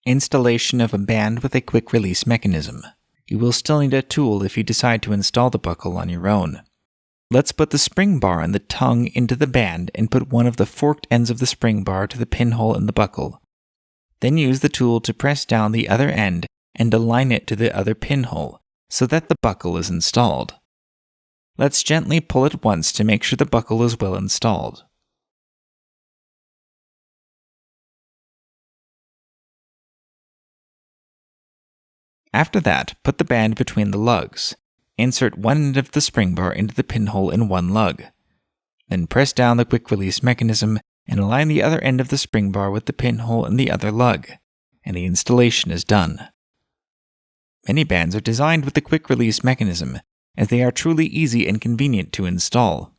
Installation of a band with a quick release mechanism. You will still need a tool if you decide to install the buckle on your own. Let's put the spring bar and the tongue into the band and put one of the forked ends of the spring bar to the pinhole in the buckle. Then use the tool to press down the other end and align it to the other pinhole so that the buckle is installed. Let's gently pull it once to make sure the buckle is well installed. After that, put the band between the lugs. Insert one end of the spring bar into the pinhole in one lug. Then press down the quick release mechanism and align the other end of the spring bar with the pinhole in the other lug, and the installation is done. Many bands are designed with the quick release mechanism, as they are truly easy and convenient to install.